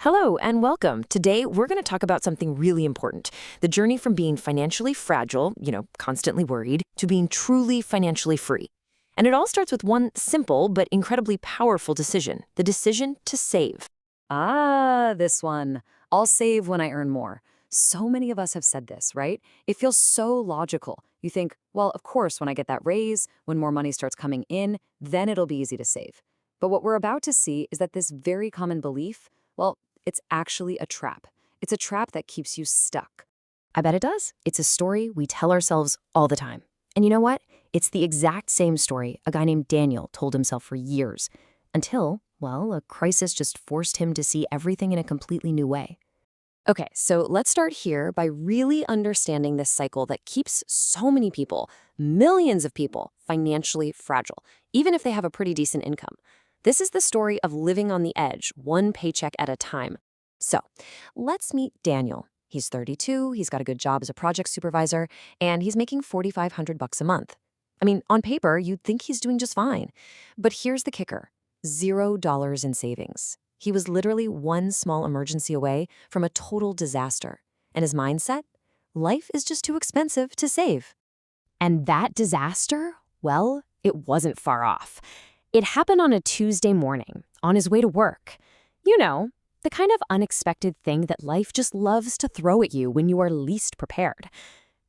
Hello and welcome. Today, we're going to talk about something really important, the journey from being financially fragile, constantly worried, to being truly financially free. And it all starts with one simple but incredibly powerful decision, the decision to save. This one. I'll save when I earn more. So many of us have said this, right? It feels so logical. You think, well, of course, when I get that raise, when more money starts coming in, then it'll be easy to save. But what we're about to see is that this very common belief, well, it's actually a trap. It's a trap that keeps you stuck. I bet it does. It's a story we tell ourselves all the time. And you know what? It's the exact same story a guy named Daniel told himself for years, until, well, a crisis just forced him to see everything in a completely new way. Okay, so let's start here by really understanding this cycle that keeps so many people, millions of people, financially fragile, even if they have a pretty decent income. This is the story of living on the edge, one paycheck at a time. So, let's meet Daniel. He's 32, he's got a good job as a project supervisor, and he's making $4,500 a month. I mean, on paper, you'd think he's doing just fine. But here's the kicker. $0 in savings. He was literally one small emergency away from a total disaster. And his mindset? Life is just too expensive to save. And that disaster, well, it wasn't far off. It happened on a Tuesday morning, on his way to work. You know, the kind of unexpected thing that life just loves to throw at you when you are least prepared.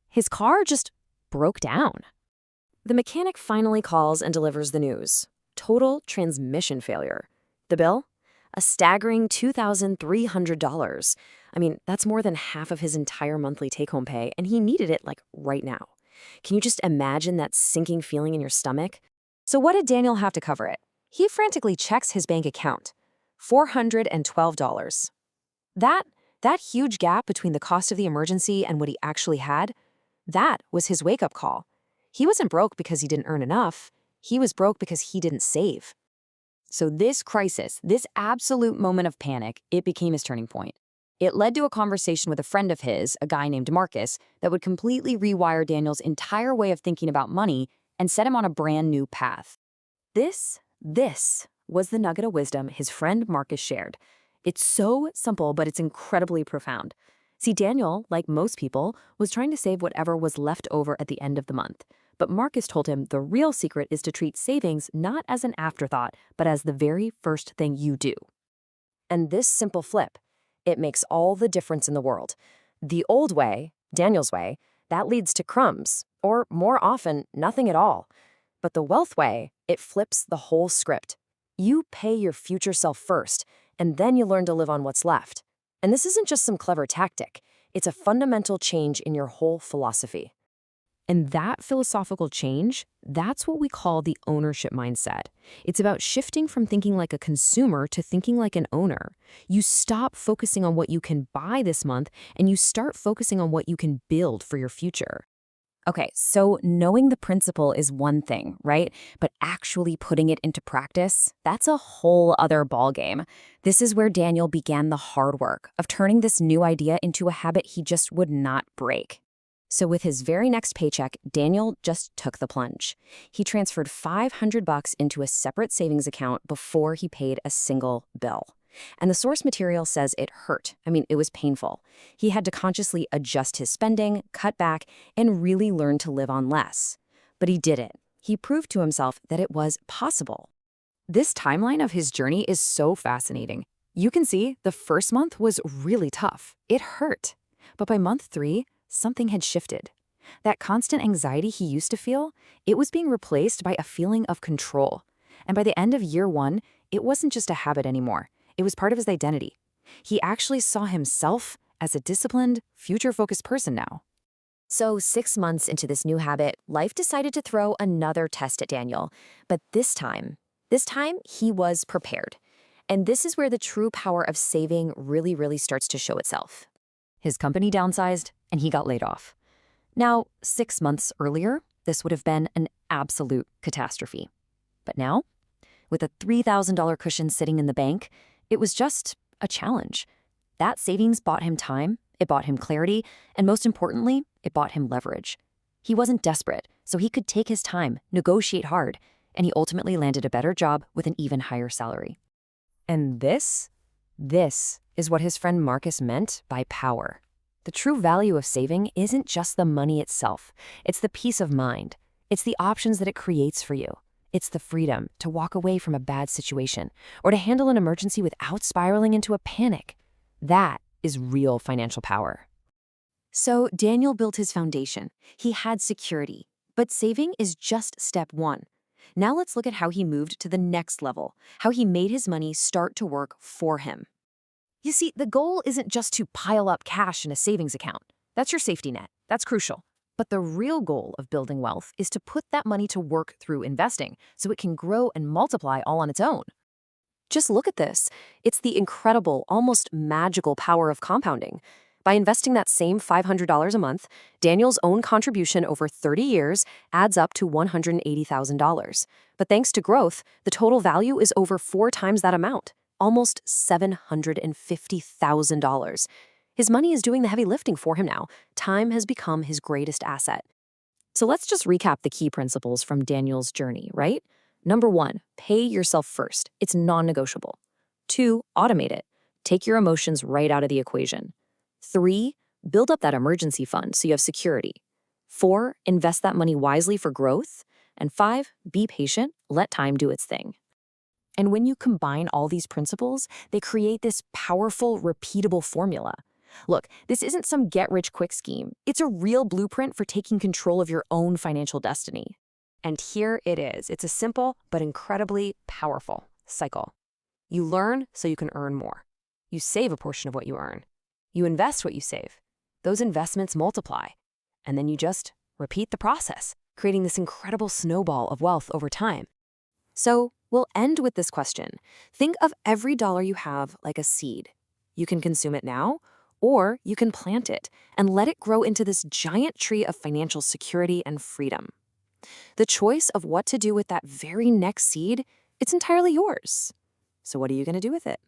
His car just broke down. The mechanic finally calls and delivers the news. Total transmission failure. The bill? A staggering $2,300. I mean, that's more than half of his entire monthly take-home pay, and he needed it, like, right now. Can you just imagine that sinking feeling in your stomach? So what did Daniel have to cover it? He frantically checks his bank account. $412. That huge gap between the cost of the emergency and what he actually had, that was his wake-up call. He wasn't broke because he didn't earn enough. He was broke because he didn't save. So this crisis, this absolute moment of panic, it became his turning point. It led to a conversation with a friend of his, a guy named Marcus, that would completely rewire Daniel's entire way of thinking about money and set him on a brand new path. This was the nugget of wisdom his friend Marcus shared. It's so simple, but it's incredibly profound. See, Daniel, like most people, was trying to save whatever was left over at the end of the month. But Marcus told him the real secret is to treat savings not as an afterthought, but as the very first thing you do. And this simple flip, it makes all the difference in the world. The old way, Daniel's way, that leads to crumbs, or more often, nothing at all. But the wealth way, it flips the whole script. You pay your future self first, and then you learn to live on what's left. And this isn't just some clever tactic. It's a fundamental change in your whole philosophy. And that philosophical change, that's what we call the ownership mindset. It's about shifting from thinking like a consumer to thinking like an owner. You stop focusing on what you can buy this month, and you start focusing on what you can build for your future. Okay, so knowing the principle is one thing, right? But actually putting it into practice, that's a whole other ballgame. This is where Daniel began the hard work of turning this new idea into a habit he just would not break. So with his very next paycheck, Daniel just took the plunge. He transferred $500 into a separate savings account before he paid a single bill. And the source material says it hurt. I mean, it was painful. He had to consciously adjust his spending, cut back, and really learn to live on less. But he did it. He proved to himself that it was possible. This timeline of his journey is so fascinating. You can see the first month was really tough. It hurt. But by month 3, something had shifted. That constant anxiety he used to feel, it was being replaced by a feeling of control. And by the end of year 1, it wasn't just a habit anymore. It was part of his identity. He actually saw himself as a disciplined, future-focused person now. So 6 months into this new habit, life decided to throw another test at Daniel. But this time he was prepared. And this is where the true power of saving really starts to show itself. His company downsized, and he got laid off. Now, 6 months earlier, this would have been an absolute catastrophe. But now, with a $3,000 cushion sitting in the bank, it was just a challenge. That savings bought him time, it bought him clarity, and most importantly, it bought him leverage. He wasn't desperate, so he could take his time, negotiate hard, and he ultimately landed a better job with an even higher salary. And this is what his friend Marcus meant by power. The true value of saving isn't just the money itself. It's the peace of mind. It's the options that it creates for you. It's the freedom to walk away from a bad situation or to handle an emergency without spiraling into a panic. That is real financial power. So Daniel built his foundation. He had security. But saving is just step one. Now let's look at how he moved to the next level, how he made his money start to work for him. You see, the goal isn't just to pile up cash in a savings account. That's your safety net. That's crucial. But the real goal of building wealth is to put that money to work through investing so it can grow and multiply all on its own. Just look at this. It's the incredible, almost magical power of compounding. By investing that same $500 a month, Daniel's own contribution over 30 years adds up to $180,000. But thanks to growth, the total value is over 4 times that amount, almost $750,000. His money is doing the heavy lifting for him now. Time has become his greatest asset. So let's just recap the key principles from Daniel's journey, right? Number 1, pay yourself first. It's non-negotiable. 2, automate it. Take your emotions right out of the equation. 3, build up that emergency fund so you have security. 4, invest that money wisely for growth. And 5, be patient, let time do its thing. And when you combine all these principles, they create this powerful, repeatable formula. Look, this isn't some get-rich-quick scheme. It's a real blueprint for taking control of your own financial destiny. And here it is. It's a simple but incredibly powerful cycle. You learn so you can earn more. You save a portion of what you earn. You invest what you save. Those investments multiply. And then you just repeat the process, creating this incredible snowball of wealth over time. So we'll end with this question. Think of every dollar you have like a seed. You can consume it now, or you can plant it and let it grow into this giant tree of financial security and freedom. The choice of what to do with that very next seed, it's entirely yours. So what are you going to do with it?